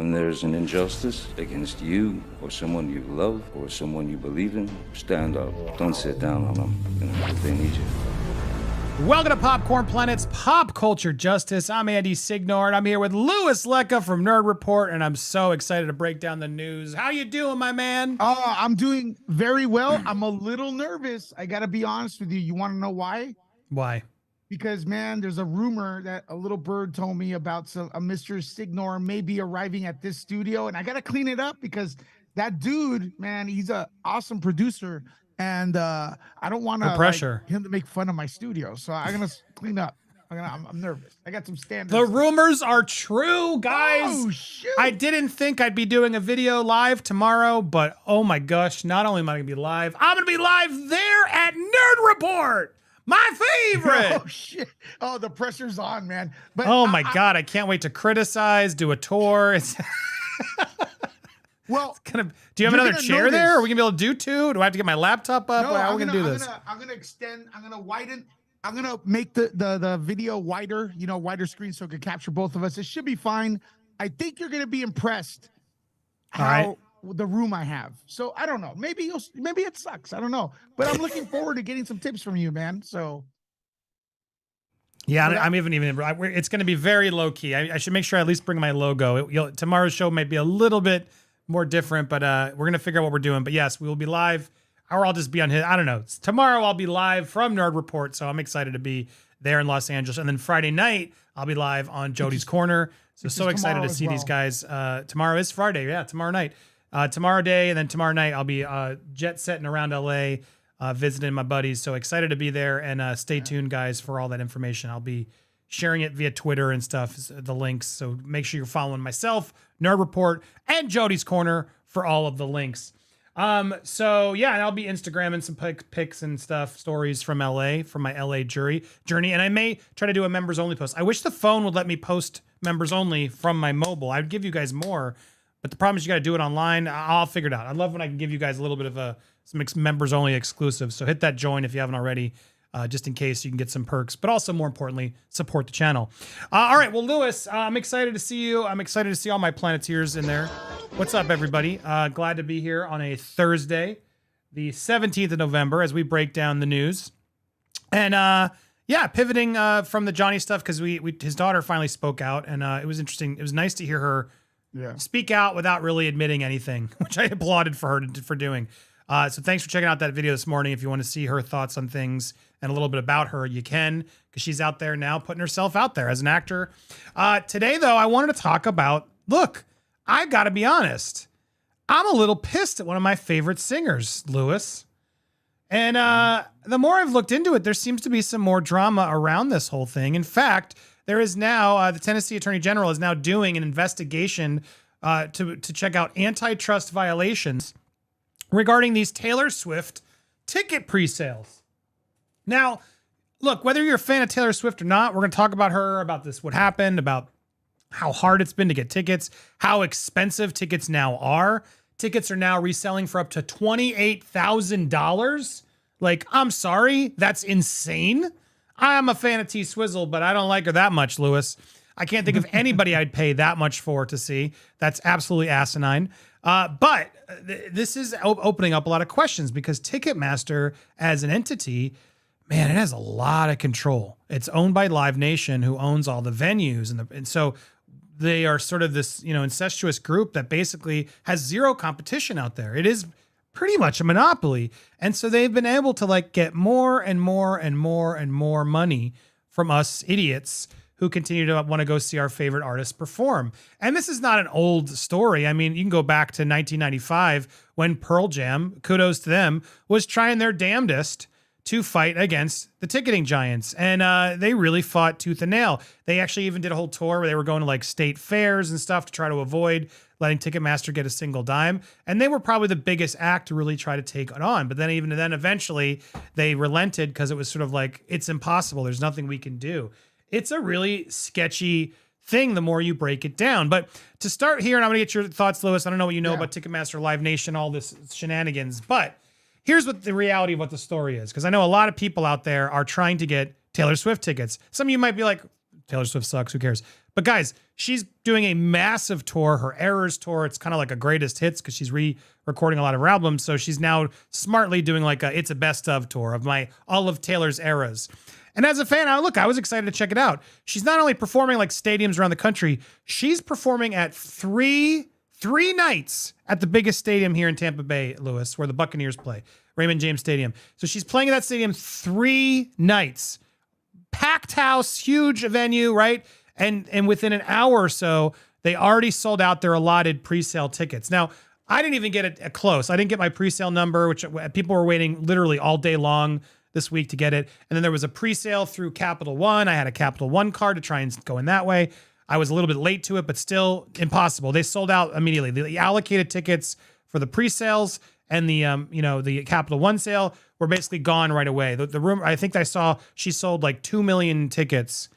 When there's an injustice against you or someone you love or someone you believe in, stand up. Don't sit down on them, if they need you. Welcome to Popcorn Planet's Pop Culture Justice. I'm Andy Signore, and I'm here with Louis Lecca from Nerd Report, and I'm so excited to break down the news. How you doing, my man? I'm doing very well. I'm a little nervous. I got to be honest with you. You want to know why? Why? Because, man, there's a rumor that a little bird told me about a Mr. Signore may be arriving at this studio, and I got to clean it up because that dude, man, he's an awesome producer, and I don't want him to make fun of my studio, so I'm gonna clean up. I'm nervous. I got some standards. The rumors are true, guys. Oh, shoot. I didn't think I'd be doing a video live tomorrow, but oh my gosh, not only am I gonna be live, I'm gonna be live there at Nerd Report. My favorite. Oh shit! Oh, the pressure's on, man. But oh my God, I can't wait to criticize, do a tour. It's well, it's kind of. Do you have another chair there? Are we gonna be able to do two? Do I have to get my laptop up? No, How are we gonna do this? I'm gonna extend. I'm gonna widen. I'm gonna make the video wider. You know, wider screen so it can capture both of us. It should be fine. I think you're gonna be impressed how the room I have. So I don't know. Maybe it sucks. I don't know. But I'm looking forward to getting some tips from you, man. So yeah, I'm even. It's going to be very low key. I should make sure I at least bring my logo. Tomorrow's show might be a little bit more different, but we're going to figure out what we're doing. But yes, we will be live, or I'll just be on his. I don't know. Tomorrow I'll be live from Nerd Report, so I'm excited to be there in Los Angeles. And then Friday night I'll be live on Jody's Corner. So excited to see these guys. Tomorrow is Friday. Yeah, tomorrow night. Tomorrow day, and then tomorrow night I'll be jet setting around LA, visiting my buddies. So excited to be there, and stay tuned, guys, for all that information. I'll be sharing it via Twitter and stuff, the links. So make sure you're following myself, Nerd Report, and Jody's Corner for all of the links. So yeah, and I'll be Instagramming some pics and stuff, stories from LA, from my LA journey, and I may try to do a members only post. I wish the phone would let me post members only from my mobile. I'd give you guys more. But the problem is you got to do it online. I'll figure it out. I love when I can give you guys a little bit of some members only exclusive. So hit that join if you haven't already, just in case you can get some perks. But also, more importantly, support the channel. All right. Well, Louis, I'm excited to see you. I'm excited to see all my Planeteers in there. What's up, everybody? Glad to be here on a Thursday, the 17th of November, as we break down the news. And yeah, pivoting from the Johnny stuff because his daughter finally spoke out, and it was interesting. It was nice to hear her. Yeah. Speak out without really admitting anything, which I applauded for her for doing. So thanks for checking out that video this morning. If you want to see her thoughts on things and a little bit about her, you can, because she's out there now putting herself out there as an actor. Today, though, I wanted to talk about, look, I got to be honest. I'm a little pissed at one of my favorite singers, Louis. And the more I've looked into it, there seems to be some more drama around this whole thing. In fact, there is now, the Tennessee Attorney General is now doing an investigation to check out antitrust violations regarding these Taylor Swift ticket pre-sales. Now, look, whether you're a fan of Taylor Swift or not, we're going to talk about her, about this, what happened, about how hard it's been to get tickets, how expensive tickets now are. Tickets are now reselling for up to $28,000. Like, I'm sorry, that's insane. I'm a fan of T Swizzle, but I don't like her that much, Louis. I can't think of anybody I'd pay that much for to see. That's absolutely asinine. But this is opening up a lot of questions because Ticketmaster as an entity, man, it has a lot of control. It's owned by Live Nation, who owns all the venues. And so they are sort of this, incestuous group that basically has zero competition out there. It is pretty much a monopoly. And so they've been able to get more and more and more and more money from us idiots who continue to want to go see our favorite artists perform. And this is not an old story. I mean, you can go back to 1995 when Pearl Jam, kudos to them, was trying their damnedest to fight against the ticketing giants. And they really fought tooth and nail. They actually even did a whole tour where they were going to state fairs and stuff to try to avoid letting Ticketmaster get a single dime. And they were probably the biggest act to really try to take it on. But then eventually they relented because it was sort of it's impossible. There's nothing we can do. It's a really sketchy thing the more you break it down. But to start here, and I'm going to get your thoughts, Louis. I don't know what you know about Ticketmaster, Live Nation, all this shenanigans. But here's what the reality of what the story is. Because I know a lot of people out there are trying to get Taylor Swift tickets. Some of you might be like, Taylor Swift sucks. Who cares? But guys, she's doing a massive tour, her Errors tour. It's kind of like a greatest hits because she's re-recording a lot of her albums. So she's now smartly doing like it's a best of tour of all of Taylor's eras. And as a fan, I was excited to check it out. She's not only performing like stadiums around the country, she's performing at three nights at the biggest stadium here in Tampa Bay, Lewis, where the Buccaneers play, Raymond James Stadium. So she's playing at that stadium 3 nights. Packed house, huge venue, right? And within an hour or so, they already sold out their allotted pre-sale tickets. Now, I didn't even get it close. I didn't get my pre-sale number, which people were waiting literally all day long this week to get it. And then there was a pre-sale through Capital One. I had a Capital One card to try and go in that way. I was a little bit late to it, but still impossible. They sold out immediately. The allocated tickets for the pre-sales and the Capital One sale were basically gone right away. The room, I think I saw she sold like 2 million tickets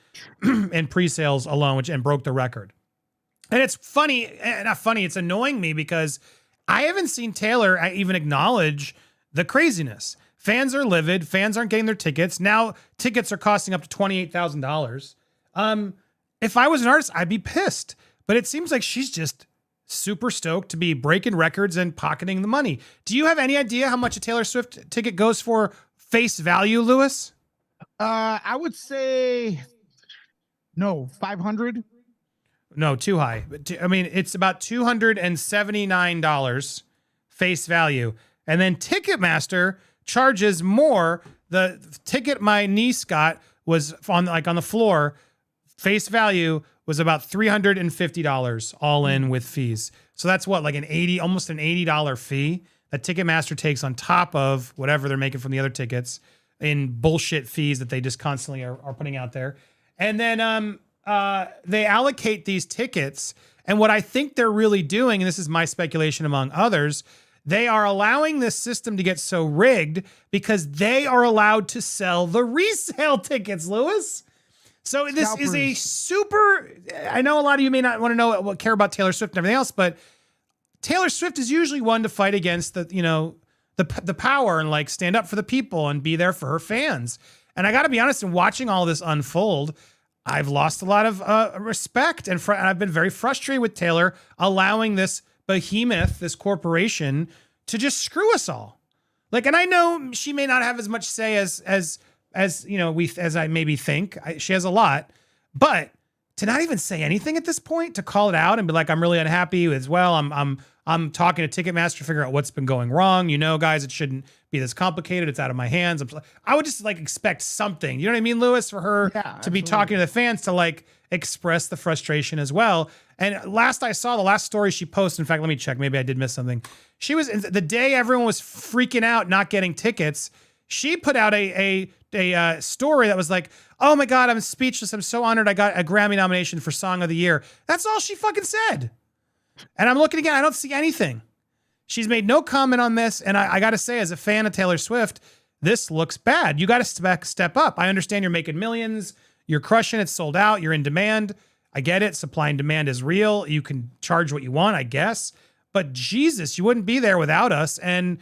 in pre-sales alone, and broke the record. And it's funny, not funny, it's annoying me because I haven't seen Taylor even acknowledge the craziness. Fans are livid. Fans aren't getting their tickets. Now tickets are costing up to $28,000. If I was an artist, I'd be pissed. But it seems like she's just super stoked to be breaking records and pocketing the money. Do you have any idea how much a Taylor Swift ticket goes for face value, Lewis? I would say no, 500. No, too high. I mean, it's about $279 face value. And then Ticketmaster charges more. The ticket my niece got was on the floor. Face value was about $350 all in with fees. So that's what, like almost an $80 fee that Ticketmaster takes on top of whatever they're making from the other tickets in bullshit fees that they just constantly are putting out there. And then they allocate these tickets. And what I think they're really doing, and this is my speculation among others, they are allowing this system to get so rigged because they are allowed to sell the resale tickets, Lewis. So this is a super, I know a lot of you may not want to know care about Taylor Swift and everything else, but Taylor Swift is usually one to fight against the power and like stand up for the people and be there for her fans. And I got to be honest, in watching all this unfold, I've lost a lot of respect and I've been very frustrated with Taylor allowing this behemoth, this corporation, to just screw us all. Like, and I know she may not have as much say as I maybe think. She has a lot, but to not even say anything at this point, to call it out and be like, I'm really unhappy as well. I'm talking to Ticketmaster to figure out what's been going wrong. Guys, it shouldn't be this complicated. It's out of my hands. I would just like expect something. You know what I mean, Lewis, for her to be talking to the fans to like express the frustration as well. And last I saw, the last story she posted, in fact, let me check. Maybe I did miss something. She was the day everyone was freaking out, not getting tickets. She put out a story that was like, oh my God, I'm speechless. I'm so honored I got a Grammy nomination for Song of the Year. That's all she fucking said. And I'm looking again, I don't see anything. She's made no comment on this. And I got to say, as a fan of Taylor Swift, this looks bad. You got to step up. I understand you're making millions. You're crushing it, sold out. You're in demand. I get it. Supply and demand is real. You can charge what you want, I guess. But Jesus, you wouldn't be there without us. And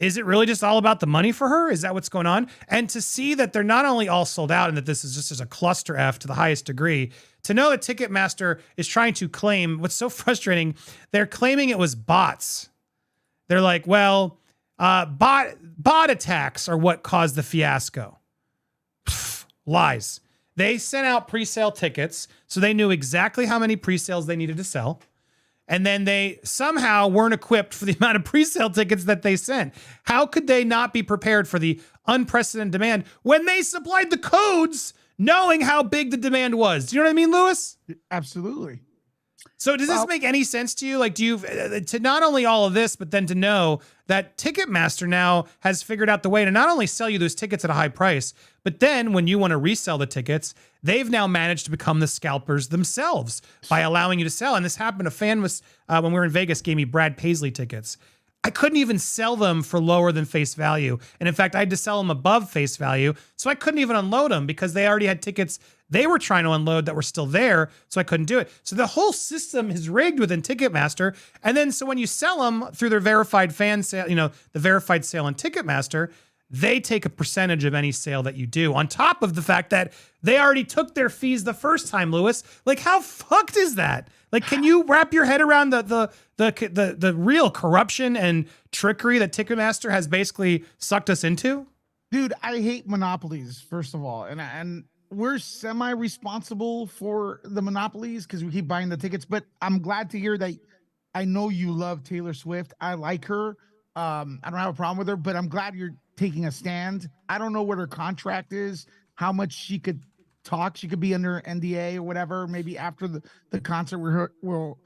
is it really just all about the money for her? Is that what's going on? And to see that they're not only all sold out and that this is just as a cluster F to the highest degree, to know that Ticketmaster is trying to claim, what's so frustrating, they're claiming it was bots. They're like, well, bot attacks are what caused the fiasco. Pfft, lies. They sent out pre-sale tickets, so they knew exactly how many pre-sales they needed to sell. And then they somehow weren't equipped for the amount of pre-sale tickets that they sent. How could they not be prepared for the unprecedented demand when they supplied the codes knowing how big the demand was? Do you know what I mean, Lewis? Absolutely. So does this make any sense to you? Like, do you, to not only all of this, but then to know that Ticketmaster now has figured out the way to not only sell you those tickets at a high price, but then when you want to resell the tickets, they've now managed to become the scalpers themselves by allowing you to sell. And this happened. A fan was, when we were in Vegas, gave me Brad Paisley tickets. I couldn't even sell them for lower than face value. And in fact, I had to sell them above face value. So I couldn't even unload them because they already had tickets they were trying to unload that were still there. So I couldn't do it. So the whole system is rigged within Ticketmaster. And then so when you sell them through their verified fan sale, the verified sale on Ticketmaster, they take a percentage of any sale that you do, on top of the fact that they already took their fees the first time, Lewis. Like, how fucked is that? Like, can you wrap your head around the real corruption and trickery that Ticketmaster has basically sucked us into? Dude, I hate monopolies, first of all. And we're semi-responsible for the monopolies because we keep buying the tickets. But I'm glad to hear that. I know you love Taylor Swift. I like her. I don't have a problem with her, but I'm glad you're taking a stand. I don't know what her contract is, how much she could talk. She could be under NDA or whatever. Maybe after the concert, we'll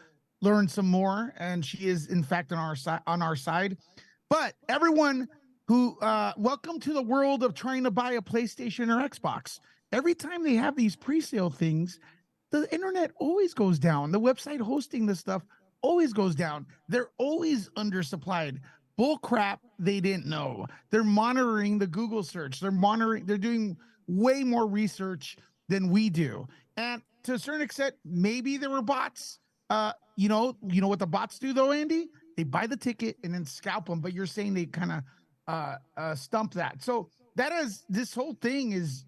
learn some more. And she is, in fact, on our side. But everyone who, welcome to the world of trying to buy a PlayStation or Xbox. Every time they have these pre-sale things, the internet always goes down. The website hosting this stuff always goes down. They're always undersupplied. Bull crap, they didn't know. They're monitoring the Google search. They're doing way more research than we do. And to a certain extent, maybe there were bots. You know what the bots do though, Andy? They buy the ticket and then scalp them, but you're saying they kind of stump that. So this whole thing is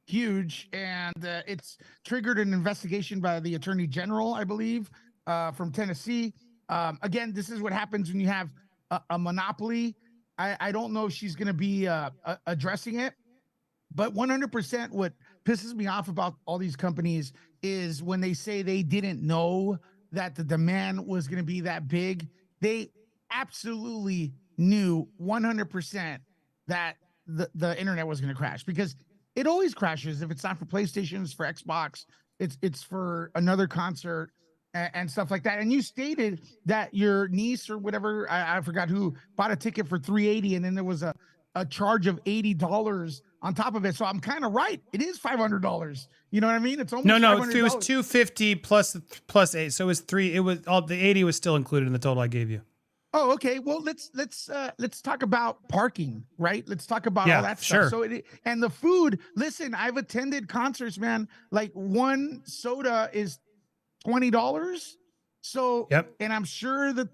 huge, and it's triggered an investigation by the Attorney General, I believe, from Tennessee. Again, this is what happens when you have a monopoly. I don't know if she's going to be addressing it, but 100% what pisses me off about all these companies is when they say they didn't know that the demand was going to be that big. They absolutely knew 100% that the internet was going to crash, because it always crashes. If it's not for PlayStation, it's for Xbox, it's for another concert and stuff like that. And you stated that your niece or whatever, I forgot who, bought a ticket for $380, and then there was a charge of $80 on top of it. So I'm kind of right. It is $500. You know what I mean? It's almost no. $500. It was $250 plus 8. So it was 3. It was all the 80 was still included in the total I gave you. Oh, okay. Well, let's talk about parking, right? Let's talk about all that stuff. Sure. So and the food. Listen, I've attended concerts, man. Like one soda is $20. So, yep. And I'm sure that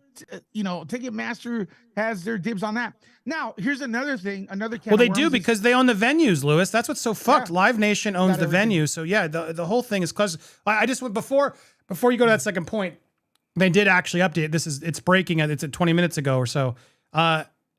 Ticketmaster has their dibs on that. Now, here's another thing. Well, they do, because they own the venues, Lewis. That's what's so fucked. Yeah. Live Nation owns the venue. So yeah, the whole thing is close. I just went before you go to that second point. They did actually update. It's breaking. It's at 20 minutes ago or so.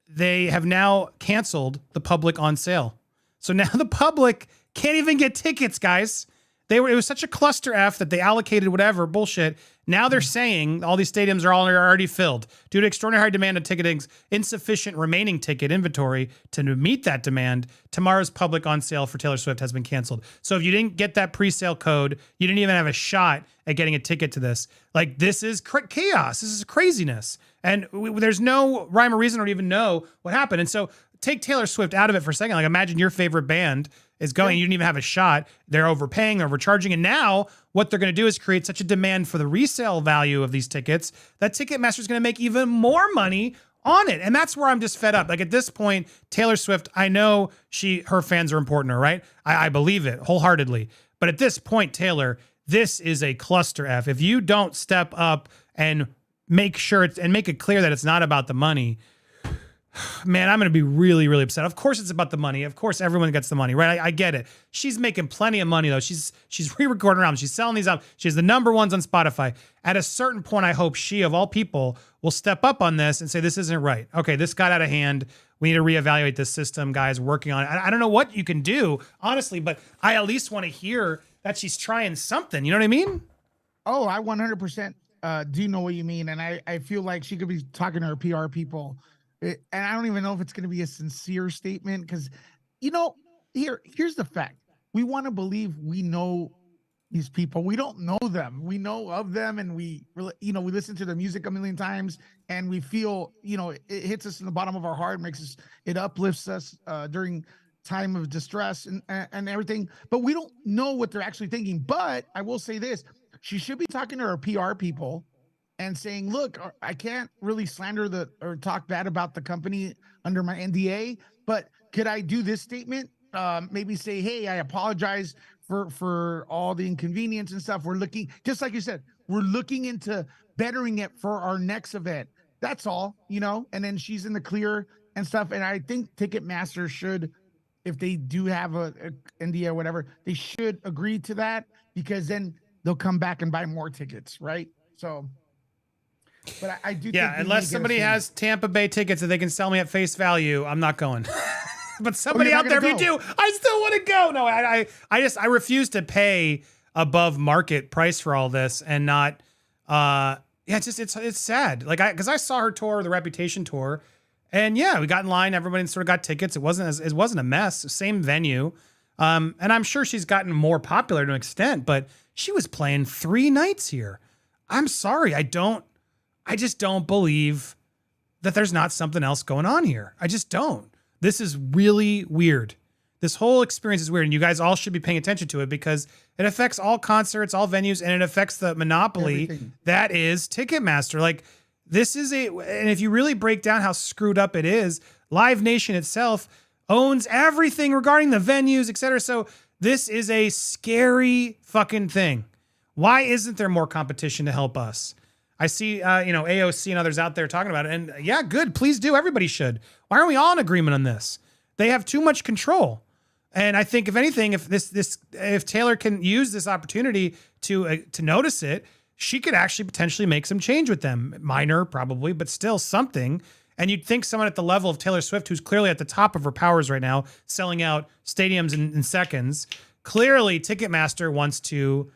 They have now canceled the public on sale. So now the public can't even get tickets, guys. It was such a cluster F that they allocated whatever bullshit. Now they're saying all these stadiums are already filled due to extraordinary high demand of ticketing's insufficient remaining ticket inventory to meet that demand. Tomorrow's public on sale for Taylor Swift has been canceled. So if you didn't get that pre-sale code, you didn't even have a shot at getting a ticket to this. Like, this is chaos. This is craziness. And there's no rhyme or reason or even know what happened. And so take Taylor Swift out of it for a second. Like, imagine your favorite band is going, you didn't even have a shot. They're overpaying, they're overcharging. And now what they're going to do is create such a demand for the resale value of these tickets that Ticketmaster is going to make even more money on it. And that's where I'm just fed up. Like, at this point, Taylor Swift, I know her fans are important to her, right? I believe it wholeheartedly. But at this point, Taylor, this is a cluster F. If you don't step up and make it clear that it's not about the money, man, I'm going to be really, really upset. Of course it's about the money. Of course everyone gets the money, right? I get it. She's making plenty of money, though. She's re-recording albums. She's selling these albums. She has the number ones on Spotify. At a certain point, I hope she, of all people, will step up on this and say, this isn't right. Okay, this got out of hand. We need to reevaluate this system, guys. Working on it. I don't know what you can do, honestly, but I at least want to hear that she's trying something. You know what I mean? Oh, I 100% do know what you mean. And I feel like she could be talking to her PR people. And I don't even know if it's going to be a sincere statement, because, here's the fact. We want to believe we know these people. We don't know them. We know of them, and we listen to their music a million times, and we feel, it hits us in the bottom of our heart, it uplifts us during time of distress and everything. But we don't know what they're actually thinking. But I will say this: she should be talking to her PR people and saying, look, I can't really slander or talk bad about the company under my NDA, but could I do this statement? Maybe say, hey, I apologize for all the inconvenience and stuff. We're looking, just like you said, we're looking into bettering it for our next event. That's all, and then she's in the clear, and stuff. And I think Ticketmaster should, if they do have a NDA or whatever, they should agree to that, because then they'll come back and buy more tickets, right? So, but I do Yeah, think unless somebody has Tampa Bay tickets that they can sell me at face value, I'm not going. But somebody out there, if you do, I still want to go. No, I refuse to pay above market price for all this, and not it's sad. Like because I saw her tour, the Reputation tour, and yeah, we got in line, everybody sort of got tickets. It wasn't a mess, same venue. And I'm sure she's gotten more popular to an extent, but she was playing 3 nights here. I'm sorry, I just don't believe that there's not something else going on here. I just don't. This is really weird. This whole experience is weird, and you guys all should be paying attention to it, because it affects all concerts, all venues, and it affects the monopoly that is Ticketmaster. Like, and if you really break down how screwed up it is, Live Nation itself owns everything regarding the venues, etc. So this is a scary fucking thing. Why isn't there more competition to help us? I see, AOC and others out there talking about it, and yeah, good. Please do. Everybody should. Why aren't we all in agreement on this? They have too much control, and I think if anything, if Taylor can use this opportunity to notice it, she could actually potentially make some change with them. Minor, probably, but still something. And you'd think someone at the level of Taylor Swift, who's clearly at the top of her powers right now, selling out stadiums in seconds. Clearly, Ticketmaster wants to,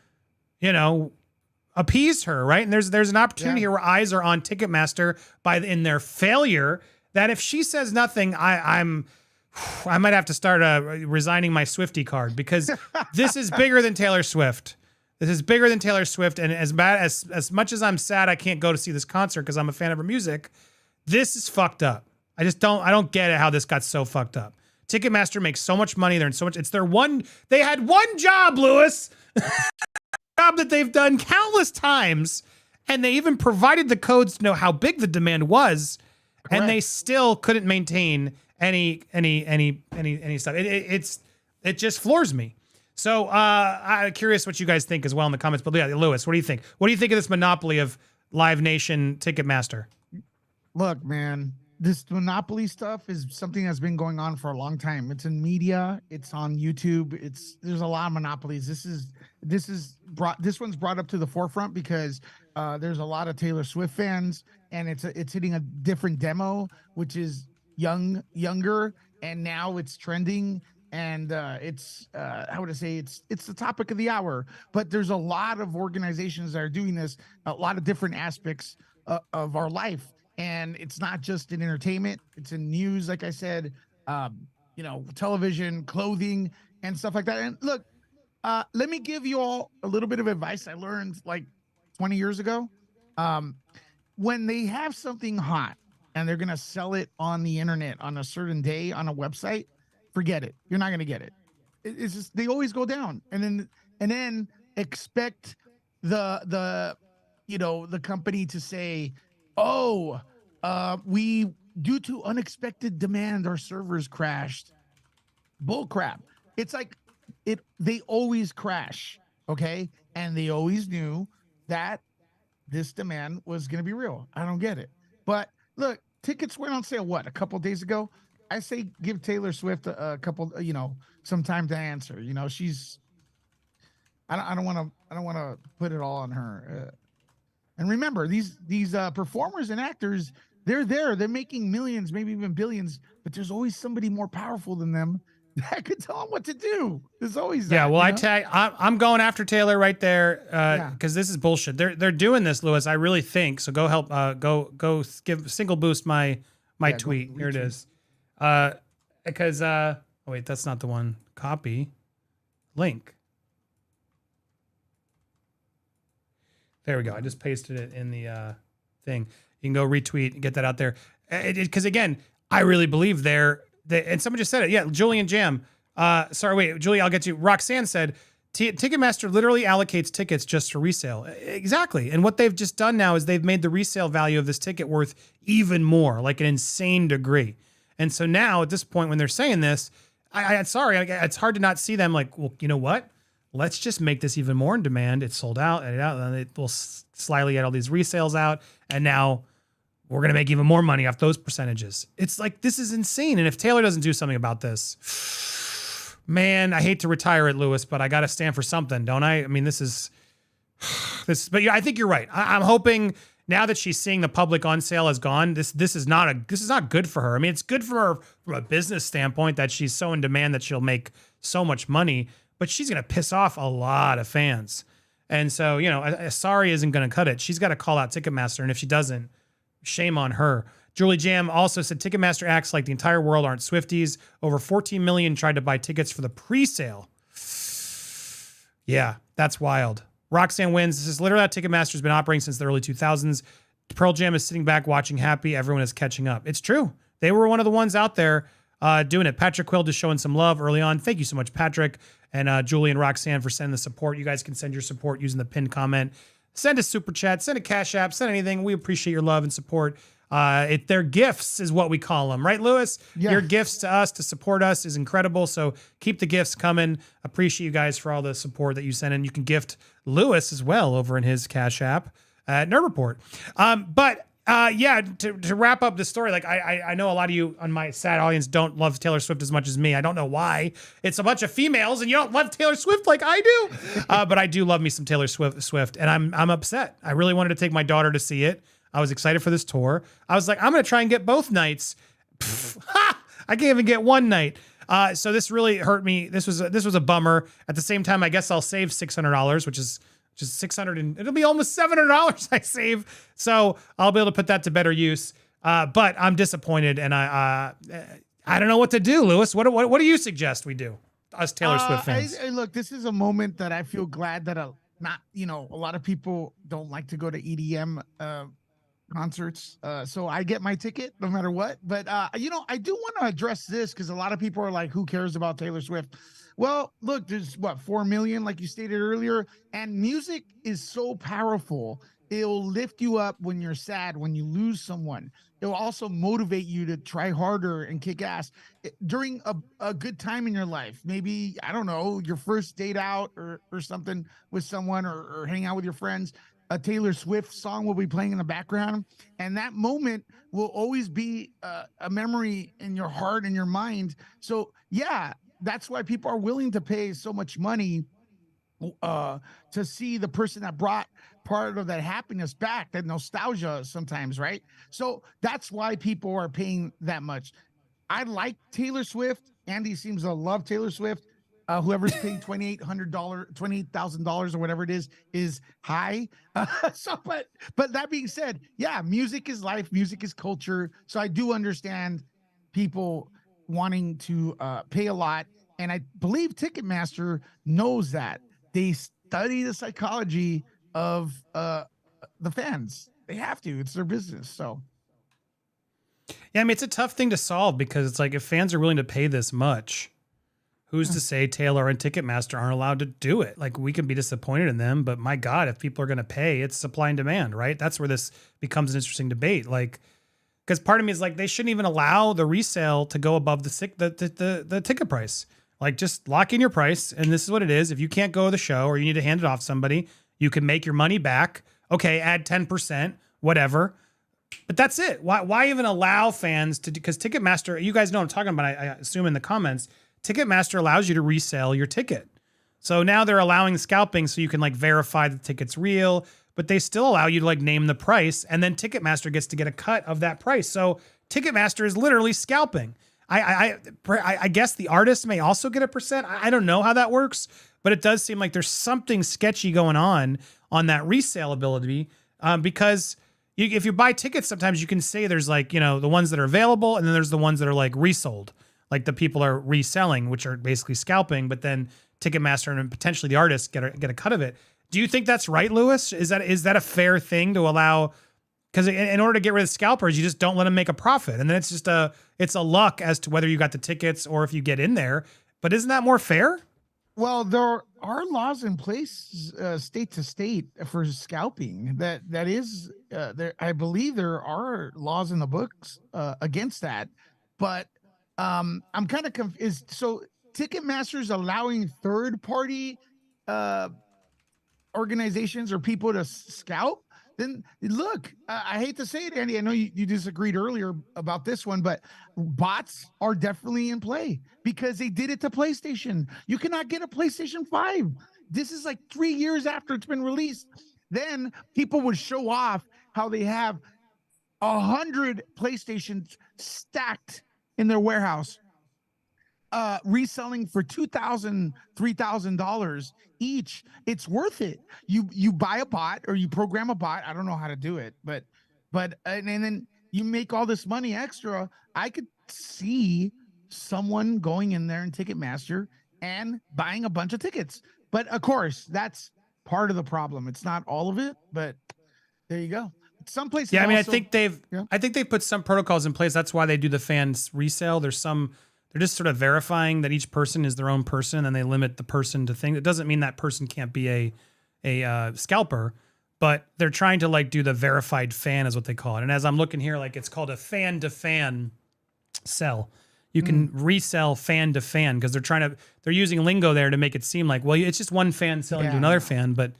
appease her, right? And there's an opportunity here where eyes are on Ticketmaster in their failure, that if she says nothing, I might have to start resigning my Swiftie card, because this is bigger than Taylor Swift. This is bigger than Taylor Swift. And as much as I'm sad I can't go to see this concert because I'm a fan of her music, this is fucked up. I don't get it how this got so fucked up. Ticketmaster makes so much money. They're in so much. They had one job, Lewis. Job that they've done countless times, and they even provided the codes to know how big the demand was. Correct. And they still couldn't maintain any stuff. It just floors me. So I'm curious what you guys think as well in the comments. But yeah, Lewis, what do you think? What do you think of this monopoly of Live Nation Ticketmaster? Look, man, this monopoly stuff is something that's been going on for a long time. It's in media, it's on YouTube. There's a lot of monopolies. This one's brought up to the forefront because there's a lot of Taylor Swift fans, and it's hitting a different demo, which is younger, and now it's trending, and it's how would I say, it's the topic of the hour. But there's a lot of organizations that are doing this, a lot of different aspects of our life. And it's not just in entertainment, it's in news, like I said, television, clothing, and stuff like that. And look, let me give you all a little bit of advice I learned like 20 years ago. When they have something hot and they're going to sell it on the internet on a certain day on a website, forget it. You're not going to get it. It's just, they always go down. And then expect the company to say, we, due to unexpected demand, our servers crashed. Bull crap. It's like they always crash, okay? And they always knew that this demand was going to be real. I don't get it. But look, tickets went on sale, a couple of days ago? I say give Taylor Swift a couple, some time to answer. She's, I don't want to put it all on her. And remember, these performers and actors, they're making millions, maybe even billions, but there's always somebody more powerful than them that could tell them what to do. There's always that. Yeah, well, I'm going after Taylor right there because this is bullshit. They're doing this, Lewis. I really think so. Go help. Go give single boost my tweet. Here it is. Because wait, that's not the one. Copy link. There we go. I just pasted it in the thing. You can go retweet and get that out there. Because again, I really believe and someone just said it. Yeah, Julian Jam. Julie, I'll get you. Roxanne said, Ticketmaster literally allocates tickets just for resale. Exactly. And what they've just done now is they've made the resale value of this ticket worth even more, like an insane degree. And so now at this point, when they're saying this, it's hard to not see them like, well, you know what? Let's just make this even more in demand. It's sold out, and we'll slyly get all these resales out. And now we're going to make even more money off those percentages. It's like, this is insane. And if Taylor doesn't do something about this, man, I hate to retire it, Lewis, but I got to stand for something, don't I? I mean, this is, but yeah, I think you're right. I'm hoping now that she's seeing the public on sale has gone, this is not good for her. I mean, it's good for her from a business standpoint that she's so in demand that she'll make so much money, but she's going to piss off a lot of fans. And so, you know, sorry isn't going to cut it. She's got to call out Ticketmaster. And if she doesn't, shame on her. Julie Jam also said Ticketmaster acts like the entire world aren't Swifties. Over 14 million tried to buy tickets for the pre-sale. Yeah, that's wild. Roxanne wins. This is literally how Ticketmaster's been operating since the early 2000s. Pearl Jam is sitting back watching happy. Everyone is catching up. It's true. They were one of the ones out there doing it. Patrick Quill just showing some love early on. Thank you so much, Patrick. And Julie and Roxanne for sending the support. You guys can send your support using the pinned comment. Send a super chat, send a cash app, send anything. We appreciate your love and support. Their gifts is what we call them, right, Lewis? Yeah. Your gifts to us to support us is incredible. So keep the gifts coming. Appreciate you guys for all the support that you send in. You can gift Lewis as well over in his cash app at Nerd Report. To wrap up the story, like I know a lot of you on my sad audience don't love Taylor Swift as much as me. I don't know why. It's a bunch of females and you don't love Taylor Swift like I do. But I do love me some Taylor Swift, and I'm upset. I really wanted to take my daughter to see it. I was excited for this tour. I was like, I'm going to try and get both nights. I can't even get one night. So this really hurt me. This was a bummer. At the same time, I guess I'll save $600, which is just $600, and it'll be almost $700 I save. So I'll be able to put that to better use. But I'm disappointed, and I don't know what to do, Lewis. What do you suggest we do, us Taylor Swift fans? Look, this is a moment that I feel glad that a lot of people don't like to go to EDM concerts. So I get my ticket no matter what. But I do want to address this because a lot of people are like, who cares about Taylor Swift? Well, look, there's 4 million, like you stated earlier, and music is so powerful. It'll lift you up when you're sad, when you lose someone. It'll also motivate you to try harder and kick ass during a good time in your life. Maybe, I don't know, your first date out or something with someone or hang out with your friends. A Taylor Swift song will be playing in the background, and that moment will always be a memory in your heart and your mind. So yeah, that's why people are willing to pay so much money to see the person that brought part of that happiness back, that nostalgia sometimes, right? So that's why people are paying that much. I like Taylor Swift. Andy seems to love Taylor Swift. Whoever's paying $28,000 or whatever it is high. But that being said, yeah, music is life, music is culture. So I do understand people wanting to pay a lot, and I believe Ticketmaster knows that. They study the psychology of the fans. They have to. It's their business. So yeah, I mean, it's a tough thing to solve because it's like, if fans are willing to pay this much, who's to say Taylor and Ticketmaster aren't allowed to do it? Like, we can be disappointed in them, but my God, if people are going to pay, it's supply and demand, right? That's where this becomes an interesting debate. Like, because part of me is like, they shouldn't even allow the resale to go above the ticket price. Like, just lock in your price, and this is what it is. If you can't go to the show or you need to hand it off to somebody, you can make your money back. Okay, add 10%, whatever. But that's it. Why even allow fans to? Because Ticketmaster, you guys know what I'm talking about, I assume in the comments, Ticketmaster allows you to resell your ticket. So now they're allowing scalping so you can like verify the ticket's real, but they still allow you to like name the price, and then Ticketmaster gets to get a cut of that price. So Ticketmaster is literally scalping. I guess the artist may also get a percent. I don't know how that works, but it does seem like there's something sketchy going on that resale ability, because if you buy tickets, sometimes you can say there's like, the ones that are available, and then there's the ones that are like resold. Like the people are reselling, which are basically scalping, but then Ticketmaster and potentially the artist get a cut of it. Do you think that's right, Lewis? Is that a fair thing to allow? Because in order to get rid of scalpers, you just don't let them make a profit, and then it's just it's a luck as to whether you got the tickets or if you get in there. But isn't that more fair? Well, there are laws in place, state to state, for scalping. That is there. I believe there are laws in the books against that, but. I'm kind of confused. So Ticketmaster's allowing third-party organizations or people to scalp. then look, I hate to say it, Andy. I know you disagreed earlier about this one, but bots are definitely in play because they did it to PlayStation. You cannot get a PlayStation 5. This is like 3 years after it's been released. Then people would show off how they have 100 PlayStations stacked in their warehouse, reselling for $2,000, $3,000 each. It's worth it. You buy a bot or you program a bot. I don't know how to do it, but and then you make all this money extra. I could see someone going in there in Ticketmaster and buying a bunch of tickets. But of course, that's part of the problem. It's not all of it, but there you go. Some places. Yeah, I mean, also, I think they've put some protocols in place. That's why they do the fans resale. They're just sort of verifying that each person is their own person, and they limit the person to things. It doesn't mean that person can't be a scalper, but they're trying to like do the verified fan is what they call it. And as I'm looking here, like it's called a fan to fan sell. You can resell fan to fan because they're using lingo there to make it seem like, well, it's just one fan selling to another fan, but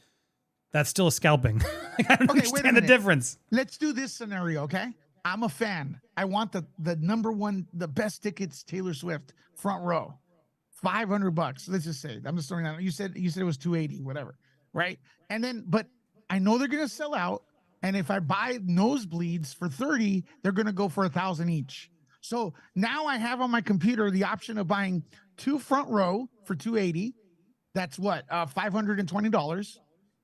that's still a scalping. I don't understand the difference. Let's do this scenario, okay? I'm a fan. I want the number one, the best tickets, Taylor Swift, front row, $500. Let's just say, I'm just throwing that. You said it was 280, whatever, right? And then, but I know they're gonna sell out, and if I buy nosebleeds for 30, they're gonna go for 1,000 each. So now I have on my computer the option of buying 2 front row for 280. That's what, $520.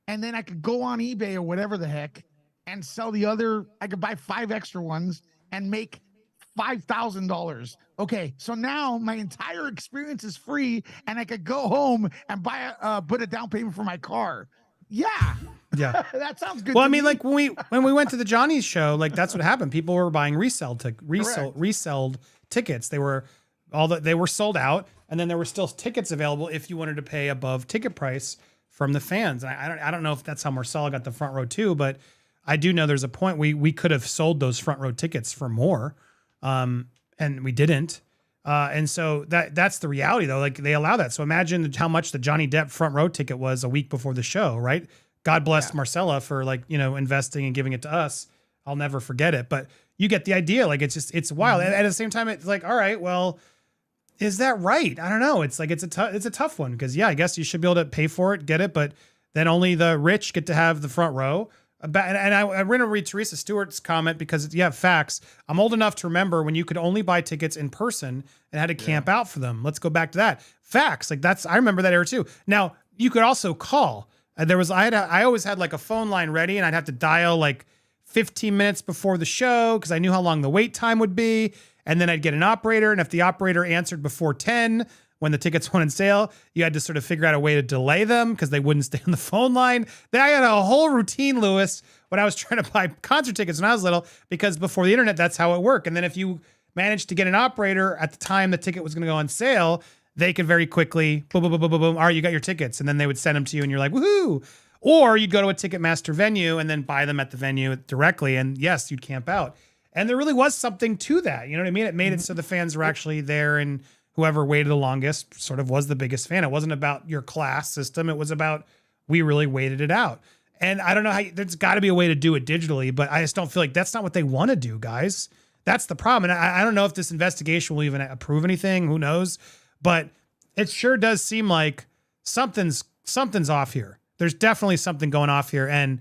And then I could go on eBay or whatever the heck and sell the other. I could buy 5 extra ones and make $5,000. Okay, so now my entire experience is free, and I could go home and buy put a down payment for my car. Yeah, that sounds good. Well, I mean, like when we went to the Johnny's show, like that's what happened. People were buying reselled tickets. They were sold out, and then there were still tickets available if you wanted to pay above ticket price from the fans. I don't know if that's how Marcella got the front row too, but I do know there's a point we could have sold those front row tickets for more, and we didn't. And so that's the reality though. Like they allow that. So imagine how much the Johnny Depp front row ticket was a week before the show, right? God bless Marcella for investing and giving it to us. I'll never forget it. But you get the idea. Like it's wild. And at the same time, it's like, all right, well, is that right? I don't know. It's like it's a tough one because I guess you should be able to pay for it, get it, but then only the rich get to have the front row. And I want to read Teresa Stewart's comment because facts. I'm old enough to remember when you could only buy tickets in person and had to camp out for them. Let's go back to that. Facts. Like I remember that era too. Now you could also call. I always had like a phone line ready, and I'd have to dial like 15 minutes before the show because I knew how long the wait time would be. And then I'd get an operator, and if the operator answered before 10 when the tickets went on sale, you had to sort of figure out a way to delay them because they wouldn't stay on the phone line. Then I had a whole routine, Lewis, when I was trying to buy concert tickets when I was little, because before the internet, that's how it worked. And then if you managed to get an operator at the time the ticket was going to go on sale, they could very quickly, boom, boom, boom, boom, boom, boom. All right, you got your tickets. And then they would send them to you, and you're like, woohoo. Or you'd go to a Ticketmaster venue and then buy them at the venue directly. And yes, you'd camp out. And there really was something to that. You know what I mean? It made it so the fans were actually there, and whoever waited the longest sort of was the biggest fan. It wasn't about your class system. It was about, we really waited it out. And I don't know there's got to be a way to do it digitally, but I just don't feel like that's not what they want to do, guys. That's the problem. And I don't know if this investigation will even prove anything. Who knows? But it sure does seem like something's off here. There's definitely something going off here. And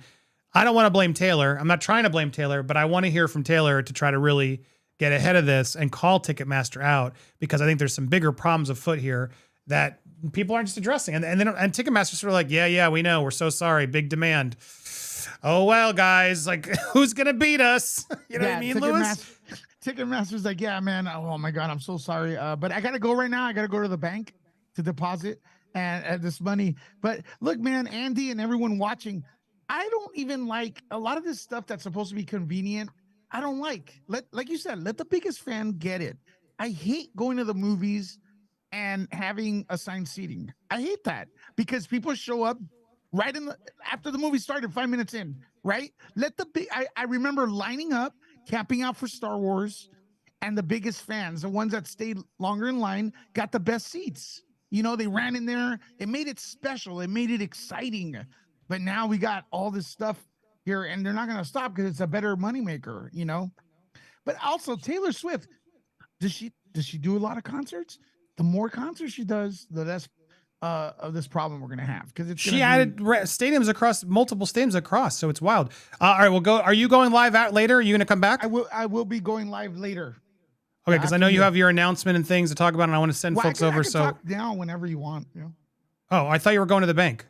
I don't want to blame Taylor. I'm not trying to blame Taylor, but I want to hear from Taylor to try to really get ahead of this and call Ticketmaster out, because I think there's some bigger problems afoot here that people aren't just addressing. And Ticketmaster's sort of like, yeah, we know. We're so sorry. Big demand. Oh, well, guys, like, who's going to beat us? You know what I mean, Lewis? Ticketmaster's like, yeah, man. Oh my God, I'm so sorry. But I got to go right now. I got to go to the bank to deposit and this money. But look, man, Andy and everyone watching, I don't even like a lot of this stuff that's supposed to be convenient. I don't like you said, let the biggest fan get it. I hate going to the movies and having assigned seating. I hate that because people show up right after the movie started 5 minutes in, right? I remember lining up, camping out for Star Wars, and the biggest fans, the ones that stayed longer in line, got the best seats. You know, they ran in there. It made it special. It made it exciting. But now we got all this stuff here, and they're not going to stop because it's a better moneymaker, you know. But also Taylor Swift, does she do a lot of concerts? The more concerts she does, the less of this problem we're going to have, because she added stadiums across, multiple stadiums across, so it's wild. All right, we'll go. Are you going live out later? Are you going to come back? I will be going live later. Okay, because I know you have your announcement and things to talk about, and I want to send folks over. I can talk now whenever you want. You know? Oh, I thought you were going to the bank.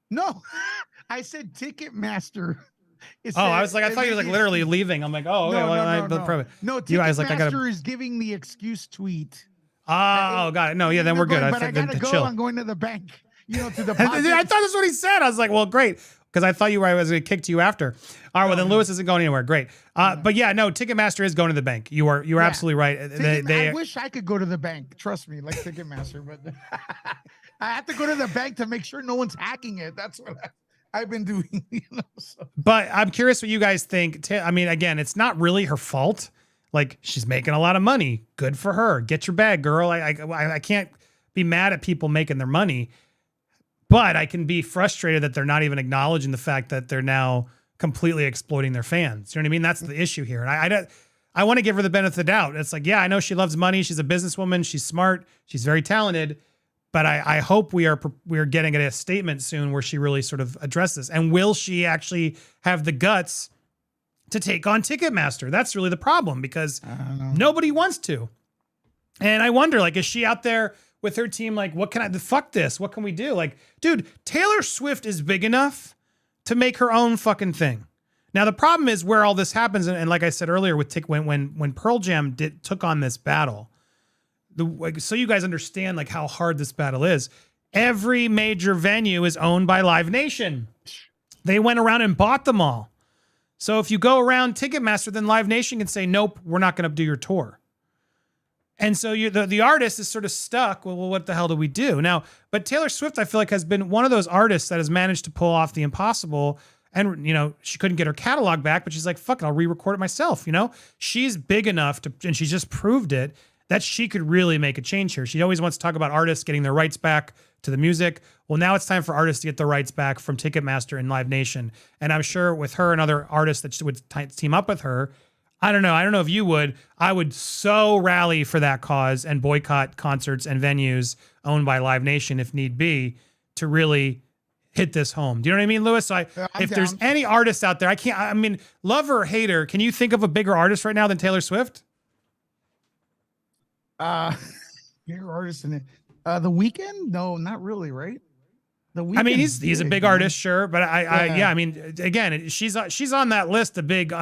No, I said Ticketmaster. I was like, I thought you were like literally leaving. I'm like, oh, okay, no. Ticketmaster is giving the excuse tweet. Oh, got it. No, yeah, then we're good. But I gotta go. I'm going to the bank. You know, to the. I thought that's what he said. I was like, well, great, because I thought I was going to kick to you after. All right, well then Lewis isn't going anywhere. Great. But yeah, no, Ticketmaster is going to the bank. You're absolutely right. I wish I could go to the bank. Trust me, like Ticketmaster, but I have to go to the bank to make sure no one's hacking it. That's what I've been doing. You know, so. But I'm curious what you guys think. I mean, again, it's not really her fault. Like, she's making a lot of money. Good for her. Get your bag, girl. I can't be mad at people making their money, but I can be frustrated that they're not even acknowledging the fact that they're now completely exploiting their fans. You know what I mean? That's the issue here. And I want to give her the benefit of the doubt. It's like, yeah, I know she loves money. She's a businesswoman. She's smart. She's very talented. But I hope we are getting a statement soon where she really sort of addresses. And will she actually have the guts to take on Ticketmaster? That's really the problem, because nobody wants to. And I wonder, like, is she out there with her team? Like, fuck this. What can we do? Like, dude, Taylor Swift is big enough to make her own fucking thing. Now, the problem is where all this happens. And like I said earlier, with when Pearl Jam took on this battle, so you guys understand like how hard this battle is. Every major venue is owned by Live Nation. They went around and bought them all. So if you go around Ticketmaster, then Live Nation can say, nope, we're not going to do your tour. And so the artist is sort of stuck. Well, what the hell do we do now? But Taylor Swift, I feel like, has been one of those artists that has managed to pull off the impossible. And, you know, she couldn't get her catalog back, but she's like, fuck it, I'll re-record it myself. You know, she's big enough to, and she's just proved it, that she could really make a change here. She always wants to talk about artists getting their rights back to the music. Well, now it's time for artists to get their rights back from Ticketmaster and Live Nation. And I'm sure with her and other artists that would team up with her, I don't know if you would. I would so rally for that cause and boycott concerts and venues owned by Live Nation if need be, to really hit this home. Do you know what I mean, Lewis? So if there's any artists out there, I mean, love her or hate her, can you think of a bigger artist right now than Taylor Swift? Bigger artist in it. The Weeknd? No, not really, right? The Weeknd. I mean, he's a big artist, sure, but I mean, again, she's on that list of big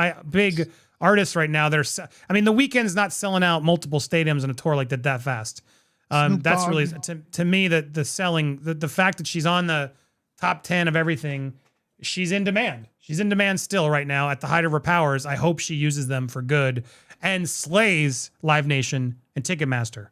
artists right now. I mean, The Weeknd's not selling out multiple stadiums in a tour like that fast. That's really to me the selling, the fact that she's on the top 10 of everything. She's in demand. She's in demand still right now at the height of her powers. I hope she uses them for good and slays Live Nation and Ticketmaster.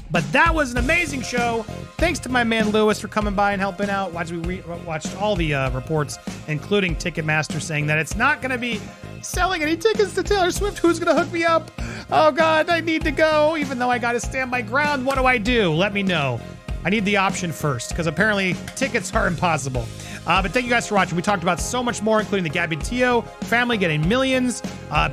But that was an amazing show. Thanks to my man Lewis for coming by and helping out. We watched all the reports, including Ticketmaster saying that it's not going to be selling any tickets to Taylor Swift. Who's going to hook me up? Oh, God, I need to go. Even though I got to stand my ground, what do I do? Let me know. I need the option first, because apparently tickets are impossible. But thank you guys for watching. We talked about so much more, including the Gabby family getting millions,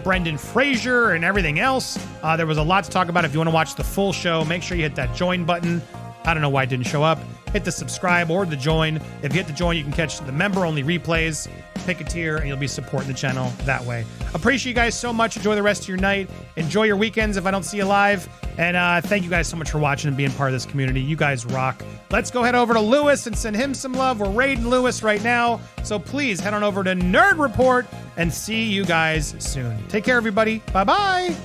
Brendan Fraser, and everything else. There was a lot to talk about. If you want to watch the full show, make sure you hit that join button. I don't know why it didn't show up. Hit the subscribe or the join. If you hit the join, you can catch the member-only replays. Pick a tier, and you'll be supporting the channel that way. Appreciate you guys so much. Enjoy the rest of your night. Enjoy your weekends if I don't see you live. And thank you guys so much for watching and being part of this community. You guys rock. Let's go head over to Lewis and send him some love. We're raiding Lewis right now. So please head on over to Nerd Report and see you guys soon. Take care, everybody. Bye-bye.